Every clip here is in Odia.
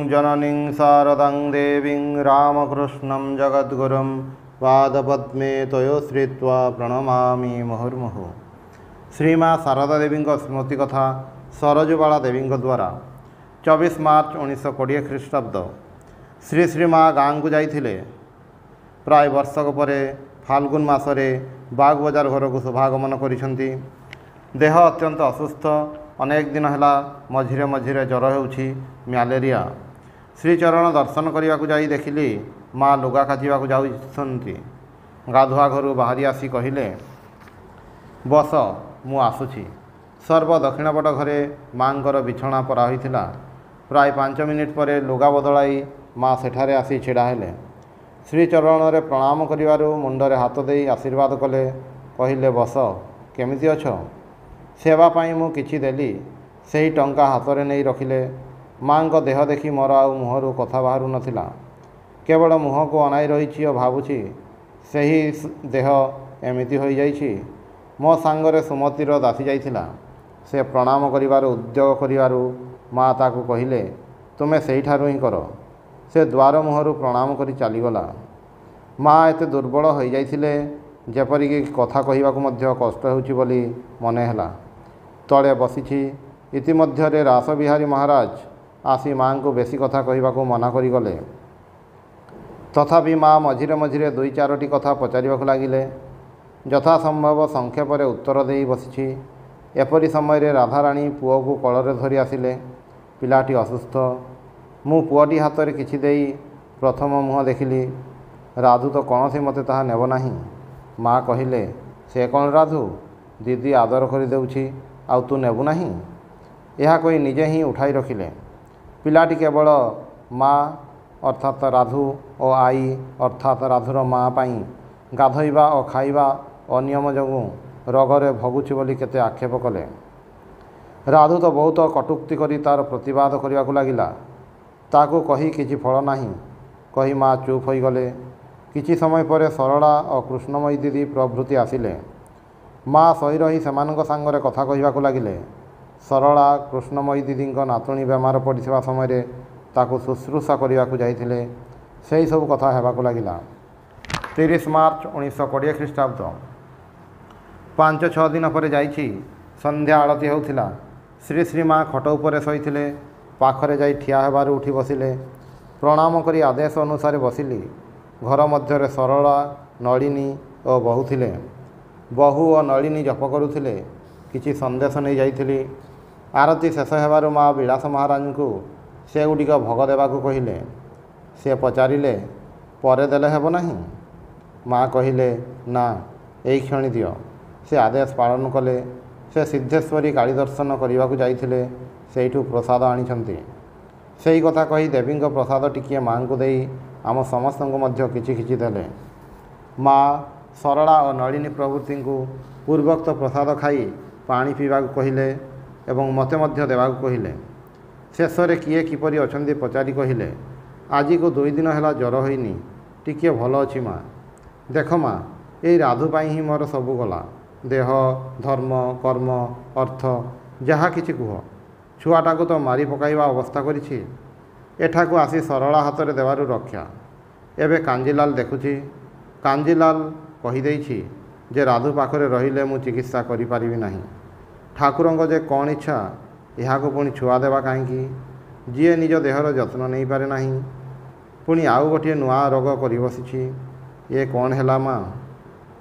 जननीं शारदां देवीं रामकृष्णं जगद्गुरुं पादपद्मे तयोश्रित्वा प्रणमामि मुहुर्मुहुः। श्री माँ शारदा देवी स्मृति कथा सरजुबाला देवी द्वारा 24 मार्च 1920 ख्रीष्टाब्द श्री श्री माँ गाँ को जाइथिले। प्राय वर्षक पर फाल्गुन मासरे बाग बजार घर को शुभागमन करिसेंती। देह अत्यंत असुस्थ, अनेक दिन है मझिरे मझिरे ज्वर होउछि, म्यालेरिया। श्रीचरण दर्शन करने को जाई देखिली माँ लुगा काचिबाकु जाउछंती। गाधुआ घरु बाहरी आसी कहिले, बस मु आसुछि। सर्व दक्षिणपट घरे माँकर बिछଣା परा होइथिला। प्राय 5 मिनिट पर लुगा बदलाई माँ सेठारे आसी छिड़ा हेले। श्रीचरण रे प्रणाम करिवारु मुंडरे हाथ देई आशीर्वाद कले। कहिले, बस केमिति अछ? सेवा पाई मु किछि देली। सेही टंका हाथ रे नहीं रखिले। माँ को देह देखी मोर आउ मुहरु कथा बाहरु नथिला। केवल मुह को अनाई रही और भावुछि सेही देह एमिति होई जाइछि। मो सांगरे सुमतिर दासी जाइथिला। से प्रणाम करिवार उद्योग करिवारु माँ ताकू कहिले, तुमे सेहीठारु ही कर। से द्वार मुहरु प्रणाम करी चलीगला। माँ एते दुर्बल हो जाइथिले जेपरिक कथा कहिबाकु मध्य कष्ट होउछि बोली मने ହେଲା। तले बसिछि। इतिमध्यरे रासबिहारी महाराज आसी माँ को बेसी कथा कहिबाकु मना करी गले। तथापि माँ मझिरे मझिरे 2-4टी कथा पचारिबाकु लागिले। यथासंभव संक्षेपरे उत्तर देई बसिछि। एपरि समय राधाराणी पुओ को कଳରେ धरी आसिले। पिलाटी असुस्थ। मु पुओटी हाथ में किछि देई प्रथम मुह देखिली। राधु तो कौनसी मते ताहा नेब नाही। माँ कहिले, से कौन राधु? दीदी आदर कर देउछि आउ तू नेबु नाही? यह कही निजे ही उठाई रखिले। पिलाटी केवल माँ अर्थात राधु और आई अर्थात राधुर माँ पाई गाधोइबा और खाइबा अनियम जोगु रोगरे भोगुछि बोली केते आक्षेप कले। राधु तो बहुत कटुक्ति करी तार प्रतिवाद करने को लगिला। ताकू कही किछि फल नाही कही माँ चुप हो गले। किछि समय पर सरला और कृष्णमयी दीदी प्रभृति आसिले। माँ सही रही सेमानक सांगरे कथा कहिबाकु लागिले। सरला कृष्णमयी दीदी नातुणी बेमार पड़िथिबा समय ताकू शुश्रूषा करने जाइथिले। सेही सब कथा हेबाकु लागिला। 30 मार्च 1920 ख्रीष्टाब्द 5-6 दिन पर जाइछि। संध्या आळती होउथिला। श्री श्री माँ खट उपरे शोइथिले। पाखरे जाई ठिया हेबारु उठी बसिले। प्रणाम करी आदेश अनुसार बसिली। घर मध्यरे सरला, नलिनी और बहु थिले। बहु और नलिनी जप करुथिले। किछि संदेश नहीं जाइथिली। आरती शेष हेबारु माँ विलास महाराज को से गुडिक भोग देबाकु कहिले। से पचारिले, परे देले हेबो नाही? माँ कहिले, ना एई क्षणी दियो। से आदेश पालन कले। से सिद्धेश्वरी काली दर्शन करने जाइथिले। सेठू प्रसाद आनिछंती। सेही कथा कही देवी प्रसाद टिकिए माँ को देई आम समस्त को मध्य किछि किछि देले। माँ सरला और नलिनी प्रभृति को पूर्वोक्त प्रसाद खाई पानी पीवाक कहिले एवं मते मध्य देवाक कहिले। शेषरे किए किपरि अछंती पचारि कहिले, आज को 2 दिन है ज्वर होइनी, टिकिए भल अछि माँ। देख माँ, यही राधु पाई ही मोर सबू गला। देह, धर्म, कर्म, अर्थ जहा किछि कुह। छुआटा को तो मारी पकाइबा अवस्था करिछि। एठाकू आसी सरला हाथ में देवारु रक्षा। एबे कांजीलाल देखुछि। कांजीलाल कही देइछि जे राधु पाखरे रहिले मु चिकित्सा करि पारिबि नाही। ठाकुरंग जे कौन इच्छा, यहाँ पुणी छुआ देवा कहीं। जीए निज देहर जत्न नहीं पारे नाही, पुणी आउ गोटे नुआ रोग कर बसी। ये कौन है माँ?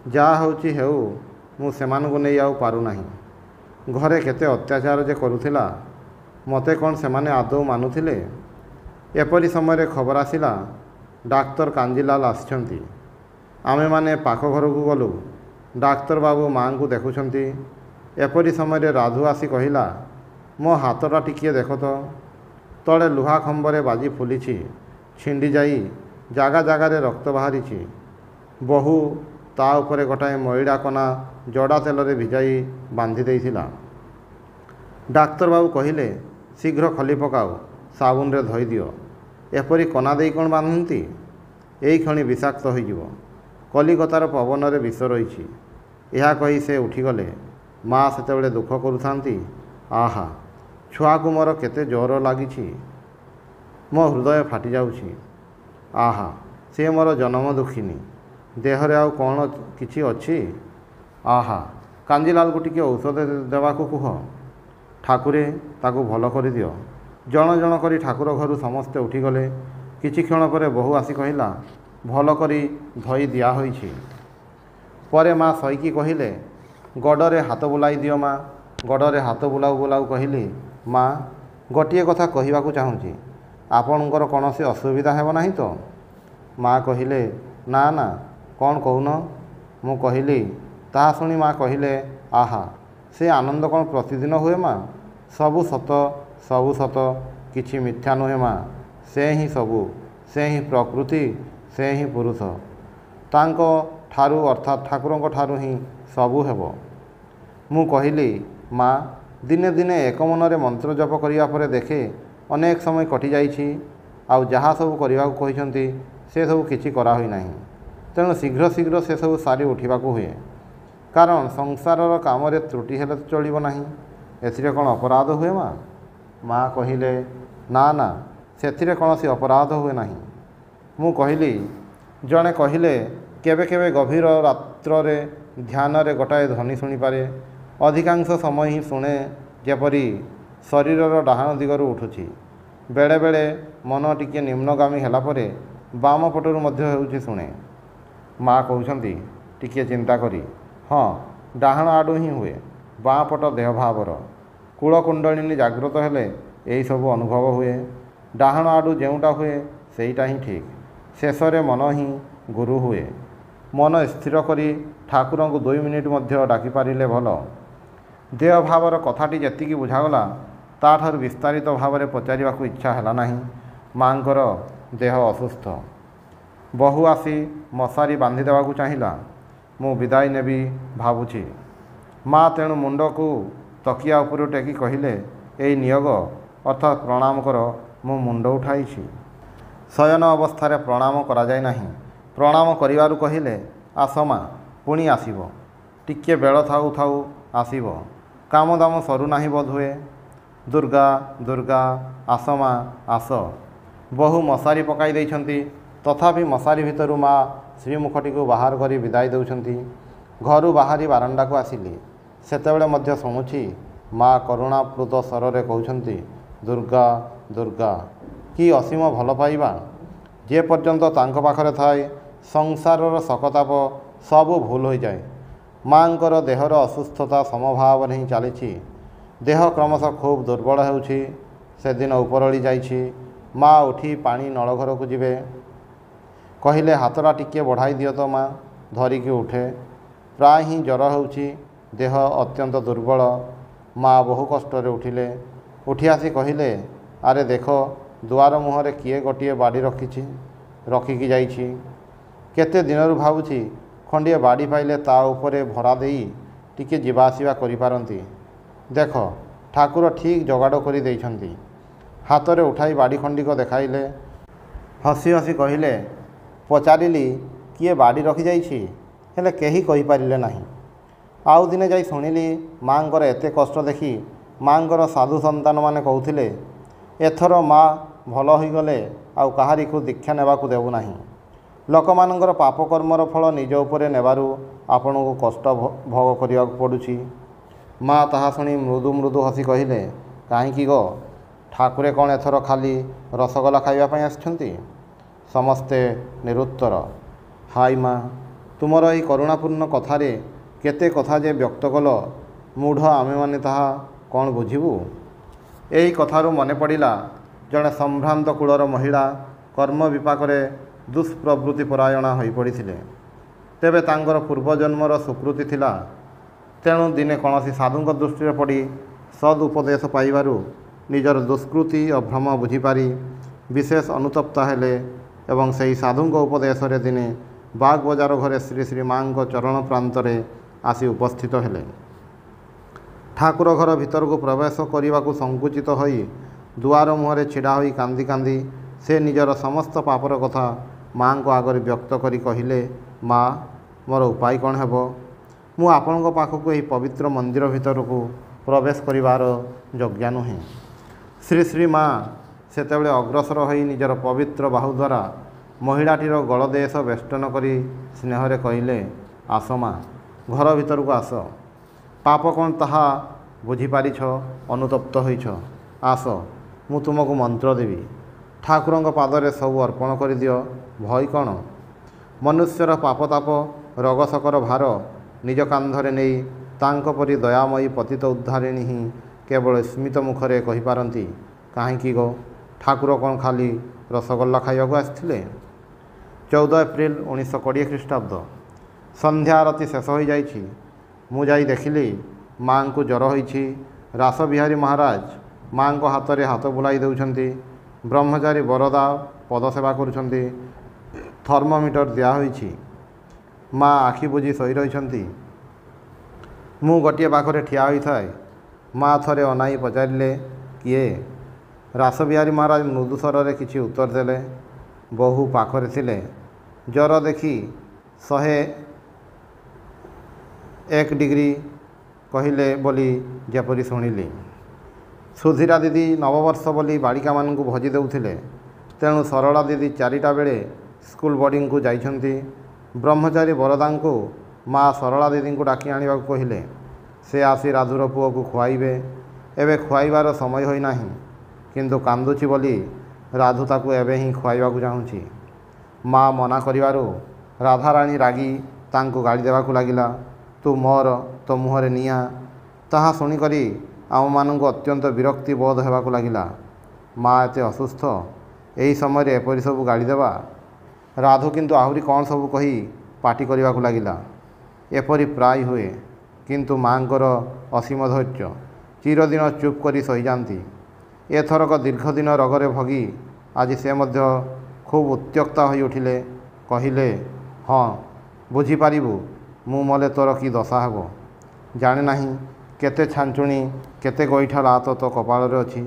जा होउछि हेउ, मु सेमानकु नहीं आउ पारु नाही। घरे केते अत्याचार जे करुथिला, मते कौन सेमाने आदौ मानुथिले? एपरि समय खबर आसिला डाक्तर कांजीलाल आसिछंती। आमे माने पाख घर को गलु। डाक्तर बाबू माँ को देखुछंती। एपरि समय राधु आसी कहिला, मो हाथटा टिकिए देख तो। तले लुहा खंबरे बाजी फुलिछि, छिंडी जाई जागा जागारे रक्त बाहरिछि। बहु ता उपरे गोटाए मईड़ा कना जड़ा तेलरे भिजाई बांधि देइथिला। डाक्तर बाबू कहिले, शीघ्र खली पकाओ, साबुन रे धोई दियो। एपरि कना देई कोन बांधती? एई खणी विषाक्त होइजिवो। कलिकतार पवन रे विष रहिछि। यह कही से उठीगले। माँ सेतेबेले दुख करुथांती। आहा, छुआ को मोर केते जोर लागिछि। ମୋ ହୃଦୟ ଫାଟି ଯାଉଛି। ଆହା, ସେ ମୋର ଜନମ ଦୁଃଖିନୀ, ଦେହରେ ଆଉ କ'ଣ କିଛି ଅଛି? ଆହା, କାଞ୍ଜିଲାଲକୁ ଟିକେ ଔଷଧ ଦେବାକୁ କୁହ। ଠାକୁରେ, ତାକୁ ଭଲ କରିଦିଅ। ଜଣ ଜଣ କରି ଠାକୁର ଘରୁ ସମସ୍ତେ ଉଠିଗଲେ। କିଛି କ୍ଷଣ ପରେ ବୋହୂ ଆସି କହିଲା, ଭଲ କରି ଧୋଇ ଦିଆହୋଇଛି। ପରେ ମା ସଇକି କହିଲେ, ଗଡ଼ରେ ହାତ ବୁଲାଇ ଦିଅ ମା। ଗଡ଼ରେ ହାତ ବୁଲାଉ ବୁଲାଉ କହିଲି, ମା, ଗୋଟିଏ କଥା କହିବାକୁ ଚାହୁଁଛି, ଆପଣଙ୍କର କୌଣସି ଅସୁବିଧା ହେବ ନାହିଁ ତ? ମା କହିଲେ, ନା ନା, କ'ଣ କହୁନ? ମୁଁ କହିଲି। ତାହା ଶୁଣି ମା କହିଲେ, ଆହା, ସେ ଆନନ୍ଦ କ'ଣ ପ୍ରତିଦିନ ହୁଏ ମା? ସବୁ ସତ, ସବୁ ସତ, କିଛି ମିଥ୍ୟା ନୁହେଁ ମା। ସେ ହିଁ ସବୁ, ସେ ହିଁ ପ୍ରକୃତି, ସେ ହିଁ ପୁରୁଷ। ତାଙ୍କ ଠାରୁ ଅର୍ଥାତ୍ ଠାକୁରଙ୍କ ଠାରୁ ହିଁ ସବୁ ହେବ। ମୁଁ କହିଲି, ମା, ଦିନେ ଦିନେ ଏକ ମନରେ ମନ୍ତ୍ର ଜପ କରିବା ପରେ ଦେଖେ ଅନେକ ସମୟ କଟିଯାଇଛି, ଆଉ ଯାହା ସବୁ କରିବାକୁ କହିଛନ୍ତି ସେସବୁ କିଛି କରାହୋଇନାହିଁ। ତେଣୁ ଶୀଘ୍ର ଶୀଘ୍ର ସେସବୁ ସାରି ଉଠିବାକୁ ହୁଏ। କାରଣ ସଂସାରର କାମରେ ତ୍ରୁଟି ହେଲେ ଚଳିବ ନାହିଁ। ଏଥିରେ କ'ଣ ଅପରାଧ ହୁଏ ମା? ମା କହିଲେ, ନା ନା, ସେଥିରେ କୌଣସି ଅପରାଧ ହୁଏ ନାହିଁ। ମୁଁ କହିଲି, ଜଣେ କହିଲେ କେବେ କେବେ ଗଭୀର ରାତ୍ରରେ ଧ୍ୟାନରେ ଗୋଟାଏ ଧ୍ୱନି ଶୁଣିପାରେ। ଅଧିକାଂଶ ସମୟ ହିଁ ଶୁଣେ ଯେପରି ଶରୀରର ଡାହାଣ ଦିଗରୁ ଉଠୁଛି। ବେଳେବେଳେ ମନ ଟିକିଏ ନିମ୍ନଗାମୀ ହେଲା ପରେ ବାମ ପଟରୁ ମଧ୍ୟ ହେଉଛି ଶୁଣେ। ମା କହୁଛନ୍ତି ଟିକିଏ ଚିନ୍ତା କରି, ହଁ, ଡାହାଣ ଆଡ଼ୁ ହିଁ ହୁଏ। ବାଁ ପଟ ଦେହଭାବର କୂଳକୁଣ୍ଡଳିନୀ ଜାଗ୍ରତ ହେଲେ ଏହିସବୁ ଅନୁଭବ ହୁଏ। ଡାହାଣ ଆଡ଼ୁ ଯେଉଁଟା ହୁଏ ସେଇଟା ହିଁ ଠିକ୍। ଶେଷରେ ମନ ହିଁ ଗୁରୁ ହୁଏ। ମନ ସ୍ଥିର କରି ଠାକୁରଙ୍କୁ 2 ମିନିଟ୍ ମଧ୍ୟ ଡାକିପାରିଲେ ଭଲ। ଦେହଭାବର କଥାଟି ଯେତିକି ବୁଝାଗଲା, ତାଠାରୁ ବିସ୍ତାରିତ ଭାବରେ ପଚାରିବାକୁ ଇଚ୍ଛା ହେଲା ନାହିଁ। ମାଙ୍କର ଦେହ ଅସୁସ୍ଥ। ବୋହୂ ଆସି ମଶାରୀ ବାନ୍ଧି ଦେବାକୁ ଚାହିଁଲା। ମୁଁ ବିଦାୟ ନେବି ଭାବୁଛି। ମା ତେଣୁ ମୁଣ୍ଡକୁ ତକିଆ ଉପରୁ ଟେକି କହିଲେ, ଏଇ ନିୟୋଗ ଅର୍ଥାତ୍ ପ୍ରଣାମ କର। ମୁଁ ମୁଣ୍ଡ ଉଠାଇଛି। ଶୟନ ଅବସ୍ଥାରେ ପ୍ରଣାମ କରାଯାଏ ନାହିଁ। ପ୍ରଣାମ କରିବାରୁ କହିଲେ, ଆସ ମା, ପୁଣି ଆସିବ। ଟିକିଏ ବେଳ ଥାଉ ଥାଉ ଆସିବ। କାମଦାମ ସରୁନାହିଁ ବୋଧହୁଏ। ଦୁର୍ଗା, ଦୁର୍ଗା, ଆସ ମା, ଆସ। ବୋହୂ ମଶାରୀ ପକାଇ ଦେଇଛନ୍ତି। ତଥାପି ମଶାରୀ ଭିତରୁ ମା ଶ୍ରୀମୁଖଟିକୁ ବାହାର କରି ବିଦାୟ ଦେଉଛନ୍ତି। ଘରୁ ବାହାରି ବାରଣ୍ଡାକୁ ଆସିଲି। ସେତେବେଳେ ମଧ୍ୟ ଶୁଣୁଛି ମା କରୁଣାପ୍ଲୁତ ସ୍ୱରରେ କହୁଛନ୍ତି, ଦୁର୍ଗା, ଦୁର୍ଗା। କି ଅସୀମ ଭଲ ପାଇବା! ଯେ ପର୍ଯ୍ୟନ୍ତ ତାଙ୍କ ପାଖରେ ଥାଏ ସଂସାରର ଶକତାପ ସବୁ ଭୁଲ ହୋଇଯାଏ। ମାଙ୍କର ଦେହର ଅସୁସ୍ଥତା ସମଭାବରେ ହିଁ ଚାଲିଛି। ଦେହ କ୍ରମଶଃ ଖୁବ୍ ଦୁର୍ବଳ ହେଉଛି। ସେଦିନ ଉପରଳି ଯାଇଛି। ମା ଉଠି ପାଣି ନଳଘରକୁ ଯିବେ। କହିଲେ, ହାତଟା ଟିକିଏ ବଢ଼ାଇ ଦିଅ ତ ମା। ଧରିକି ଉଠେ। ପ୍ରାୟ ହିଁ ଜ୍ୱର ହେଉଛି। ଦେହ ଅତ୍ୟନ୍ତ ଦୁର୍ବଳ। ମା ବହୁ କଷ୍ଟରେ ଉଠିଲେ। ଉଠି ଆସି କହିଲେ, ଆରେ ଦେଖ, ଦୁଆର ମୁହଁରେ କିଏ ଗୋଟିଏ ବାଡ଼ି ରଖିକି ଯାଇଛି। କେତେ ଦିନରୁ ଭାବୁଛି ଖଣ୍ଡିଏ ବାଡ଼ି ପାଇଲେ ତା ଉପରେ ଭରା ଦେଇ ଟିକେ ଯିବା ଆସିବା କରିପାରନ୍ତି। ଦେଖ, ଠାକୁର ଠିକ୍ ଯୋଗାଡ଼ କରି ଦେଇଛନ୍ତି। ହାତରେ ଉଠାଇ ବାଡ଼ି ଖଣ୍ଡିକ ଦେଖାଇଲେ। ହସି ହସି କହିଲେ, ପଚାରିଲି, କିଏ ବାଡ଼ି ରଖିଯାଇଛି? ହେଲେ କେହି କହିପାରିଲେ ନାହିଁ। ଆଉ ଦିନେ ଯାଇ ଶୁଣିଲି ମାଙ୍କର ଏତେ କଷ୍ଟ ଦେଖି ମାଙ୍କର ସାଧୁ ସନ୍ତାନମାନେ କହୁଥିଲେ, ଏଥର ମା ଭଲ ହୋଇଗଲେ ଆଉ କାହାରିକୁ ଦୀକ୍ଷା ନେବାକୁ ଦେବୁନାହିଁ। ଲୋକମାନଙ୍କର ପାପକର୍ମର ଫଳ ନିଜ ଉପରେ ନେବାରୁ ଆପଣଙ୍କୁ କଷ୍ଟ ଭୋଗ କରିବାକୁ ପଡ଼ୁଛି। ମା ତାହା ଶୁଣି ମୃଦୁ ମୃଦୁ ହସି କହିଲେ, କାହିଁକି ଗୋ, ଠାକୁରେ କ'ଣ ଏଥର ଖାଲି ରସଗୋଲା ଖାଇବା ପାଇଁ ଆସିଛନ୍ତି? ସମସ୍ତେ ନିରୁତ୍ତର। ହାୟ ମା, ତୁମର ଏହି କରୁଣାପୂର୍ଣ୍ଣ କଥାରେ କେତେ କଥା ଯେ ବ୍ୟକ୍ତ କଲ, ମୂଢ଼ ଆମେମାନେ ତାହା କ'ଣ ବୁଝିବୁ? ଏହି କଥାରୁ ମନେ ପଡ଼ିଲା, ଜଣେ ସମ୍ଭ୍ରାନ୍ତ କୁଳର ମହିଳା କର୍ମ ବିପାକରେ ଦୁଷ୍ପ୍ରବୃତ୍ତି ପରାୟଣା ହୋଇପଡ଼ିଥିଲେ। ତେବେ ତାଙ୍କର ପୂର୍ବଜନ୍ମର ସୁକୃତି ଥିଲା। ତେଣୁ ଦିନେ କୌଣସି ସାଧୁଙ୍କ ଦୃଷ୍ଟିରେ ପଡ଼ି ସଦ୍ ଉପଦେଶ ପାଇବାରୁ ନିଜର ଦୁଷ୍କୃତି ଓ ଭ୍ରମ ବୁଝିପାରି ବିଶେଷ ଅନୁତପ୍ତ ହେଲେ ଏବଂ ସେହି ସାଧୁଙ୍କ ଉପଦେଶରେ ଦିନେ ବାଗବଜାର ଘରେ ଶ୍ରୀ ଶ୍ରୀ ମାଙ୍କ ଚରଣ ପ୍ରାନ୍ତରେ ଆସି ଉପସ୍ଥିତ ହେଲେ। ଠାକୁର ଘର ଭିତରକୁ ପ୍ରବେଶ କରିବାକୁ ସଂକୁଚିତ ହୋଇ ଦୁଆର ମୁହଁରେ ଛିଡ଼ା ହୋଇ କାନ୍ଦି କାନ୍ଦି ସେ ନିଜର ସମସ୍ତ ପାପର କଥା ମାଙ୍କ ଆଗରେ ବ୍ୟକ୍ତ କରି କହିଲେ, ମା, ମୋର ଉପାୟ କ'ଣ ହେବ? ମୁଁ ଆପଣଙ୍କ ପାଖକୁ ଏହି ପବିତ୍ର ମନ୍ଦିର ଭିତରକୁ ପ୍ରବେଶ କରିବାର ଯୋଗ୍ୟ ନୁହେଁ। ଶ୍ରୀ ଶ୍ରୀ ମା ସେତେବେଳେ ଅଗ୍ରସର ହୋଇ ନିଜର ପବିତ୍ର ବାହୁ ଦ୍ୱାରା ମହିଳାଟିର ଗଳଦେଶ ବେଷ୍ଟନ କରି ସ୍ନେହରେ କହିଲେ, ଆସ ମା, ଘର ଭିତରକୁ ଆସ। ପାପ କ'ଣ ତାହା ବୁଝିପାରିଛ, ଅନୁତପ୍ତ ହୋଇଛ? ଆସ, ମୁଁ ତୁମକୁ ମନ୍ତ୍ର ଦେବି। ଠାକୁରଙ୍କ ପାଦରେ ସବୁ ଅର୍ପଣ କରିଦିଅ। ଭୟ କ'ଣ? ମନୁଷ୍ୟର ପାପତାପ ରୋଗଶକର ଭାର ନିଜ କାନ୍ଧରେ ନେଇ ତାଙ୍କ ପରି ଦୟାମୟୀ ପତିତ ଉଦ୍ଧାରିଣୀ ହିଁ କେବଳ ସ୍ମିତ ମୁଖରେ କହିପାରନ୍ତି, କାହିଁକି ଗୋ, ଠାକୁର କ'ଣ ଖାଲି ରସଗୋଲା ଖାଇବାକୁ ଆସିଥିଲେ? 14 ଏପ୍ରିଲ 1920 ଖ୍ରୀଷ୍ଟାବ୍ଦ। ସନ୍ଧ୍ୟା ଆରତି ଶେଷ ହୋଇଯାଇଛି। ମୁଁ ଯାଇ ଦେଖିଲି ମାଆଙ୍କୁ ଜ୍ୱର ହୋଇଛି। ରାସବିହାରୀ ମହାରାଜ ମାଆଙ୍କ ହାତରେ ହାତ ବୁଲାଇ ଦେଉଛନ୍ତି। ବ୍ରହ୍ମଚାରୀ ବରଦା ପଦସେବା କରୁଛନ୍ତି। ଥର୍ମୋମିଟର ଦିଆହୋଇଛି। ମା ଆଖି ବୁଜି ଶୋଇ ରହିଛନ୍ତି। ମୁଁ ଗୋଟିଏ ପାଖରେ ଠିଆ ହୋଇଥାଏ। ମା ଥରେ ଅନାଇ ପଚାରିଲେ, କିଏ? ରାସବିହାରୀ ମହାରାଜ ମୃଦୁ ସ୍ୱରରେ କିଛି ଉତ୍ତର ଦେଲେ। ବୋହୂ ପାଖରେ ଥିଲେ। ଜ୍ୱର ଦେଖି 101 ଡିଗ୍ରୀ କହିଲେ ବୋଲି ଯେପରି ଶୁଣିଲି। ସୁଧୀରା ଦିଦି ନବବର୍ଷ ବୋଲି ବାଳିକାମାନଙ୍କୁ ଭୋଜି ଦେଉଥିଲେ। ତେଣୁ ସରଳା ଦିଦି 4ଟା ବେଳେ ସ୍କୁଲ ବୋର୍ଡ଼ିଂକୁ ଯାଇଛନ୍ତି। ବ୍ରହ୍ମଚାରୀ ବରଦାଙ୍କୁ ମା ସରଳା ଦିଦିଙ୍କୁ ଡାକି ଆଣିବାକୁ କହିଲେ। ସେ ଆସି ରାଧୁର ପୁଅକୁ ଖୁଆଇବେ। ଏବେ ଖୁଆଇବାର ସମୟ ହୋଇନାହିଁ, କିନ୍ତୁ କାନ୍ଦୁଛି ବୋଲି ରାଧୁ ତାକୁ ଏବେ ହିଁ ଖୁଆଇବାକୁ ଚାହୁଁଛି। ମା ମନା କରିବାରୁ ରାଧାରାଣୀ ରାଗି ତାଙ୍କୁ ଗାଳି ଦେବାକୁ ଲାଗିଲା। ତୁ ମୋର, ତୋ ମୁହଁରେ ନିଆଁ। ତାହା ଶୁଣିକରି ଆମମାନଙ୍କୁ ଅତ୍ୟନ୍ତ ବିରକ୍ତି ବୋଧ ହେବାକୁ ଲାଗିଲା। ମା ଏତେ ଅସୁସ୍ଥ, ଏହି ସମୟରେ ଏପରି ସବୁ ଗାଳି ଦେବା? ରାଧୁ କିନ୍ତୁ ଆହୁରି କ'ଣ ସବୁ କହି ପାଟି କରିବାକୁ ଲାଗିଲା। ଏପରି ପ୍ରାୟ ହୁଏ, କିନ୍ତୁ ମାଆଙ୍କର ଅସୀମ ଧୈର୍ଯ୍ୟ। ଚିରଦିନ ଚୁପ୍ କରି ସହିଯାନ୍ତି। ଏଥରକ ଦୀର୍ଘଦିନ ରୋଗରେ ଭୋଗି ଆଜି ସେ ମଧ୍ୟ ଖୁବ୍ ଉତ୍ତ୍ୟକ୍ତା ହୋଇ ଉଠିଲେ। କହିଲେ, ହଁ, ବୁଝିପାରିବୁ, ମୁଁ ମଲେ ତୋର କି ଦଶା ହେବ। ଜାଣେ ନାହିଁ କେତେ ଛାଞ୍ଚୁଣି, କେତେ ଗୋଇଠା ଲାତ ତୋ କପାଳରେ ଅଛି।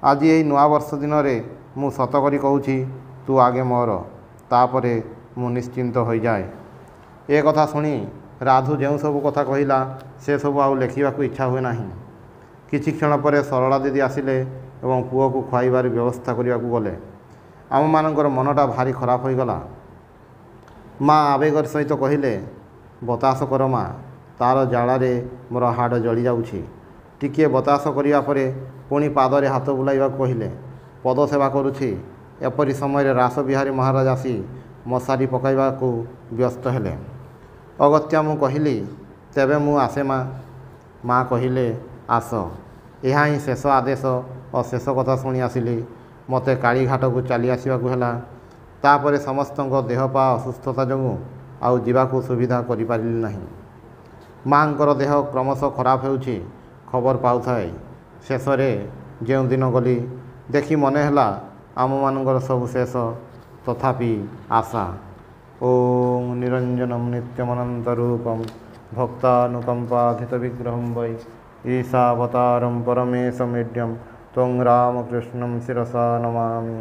ଆଜି ଏହି ନୂଆବର୍ଷ ଦିନରେ ମୁଁ ସତ କରି କହୁଛି, ତୁ ଆଗେ ମୋର, ତାପରେ ମୁଁ ନିଶ୍ଚିନ୍ତ ହୋଇଯାଏ। ଏ କଥା ଶୁଣି ରାଧୁ ଯେଉଁ ସବୁ କଥା କହିଲା, ସେସବୁ ଆଉ ଲେଖିବାକୁ ଇଚ୍ଛା ହୁଏ ନାହିଁ। କିଛି କ୍ଷଣ ପରେ ସରଳା ଦିଦି ଆସିଲେ ଏବଂ ପୁଅକୁ ଖୁଆଇବାର ବ୍ୟବସ୍ଥା କରିବାକୁ ଗଲେ। ଆମମାନଙ୍କର ମନଟା ଭାରି ଖରାପ ହୋଇଗଲା। ମା ଆବେଗର ସହିତ କହିଲେ, ବତାସ କର ମା, ତା'ର ଜ୍ୱାଳାରେ ମୋର ହାଡ଼ ଜଳିଯାଉଛି। ଟିକିଏ ବତାସ କରିବା ପରେ ପୁଣି ପାଦରେ ହାତ ବୁଲାଇବାକୁ କହିଲେ। ପଦସେବା କରୁଛି। ଏପରି ସମୟରେ ରାସବିହାରୀ ମହାରାଜ ଆସି ମଶାରୀ ପକାଇବାକୁ ବ୍ୟସ୍ତ ହେଲେ। ଅଗତ୍ୟା ମୁଁ କହିଲି, ତେବେ ମୁଁ ଆସେ ମା। ମା କହିଲେ, ଆସ। ଏହା ହିଁ ଶେଷ ଆଦେଶ ଓ ଶେଷ କଥା ଶୁଣି ଆସିଲି। ମୋତେ କାଳିଘାଟକୁ ଚାଲି ଆସିବାକୁ ହେଲା। ତାପରେ ସମସ୍ତଙ୍କ ଦେହପା ଅସୁସ୍ଥତା ଯୋଗୁଁ ଆଉ ଯିବାକୁ ସୁବିଧା କରିପାରିଲି ନାହିଁ। ମାଆଙ୍କର ଦେହ କ୍ରମଶଃ ଖରାପ ହେଉଛି ଖବର ପାଉଥାଏ। ଶେଷରେ ଯେଉଁଦିନ ଗଲି, ଦେଖି ମନେ ହେଲା ଆମମାନଙ୍କର ସବୁ ଶେଷ, ତଥାପି ଆଶା। ଓଁ ନିରଞ୍ଜନମ୍ ନିତ୍ୟମନନ୍ତ ରୂପମ୍ ଭକ୍ତାନୁକମ୍ପାଧିତ ବିଗ୍ରହଂ ବୈ ଈଶାବତାରಂ ପରମେଶମୀड्यं ତ୍ୱଂ ରାମକୃଷ୍ଣଂ ଶିରସା ନମାମି।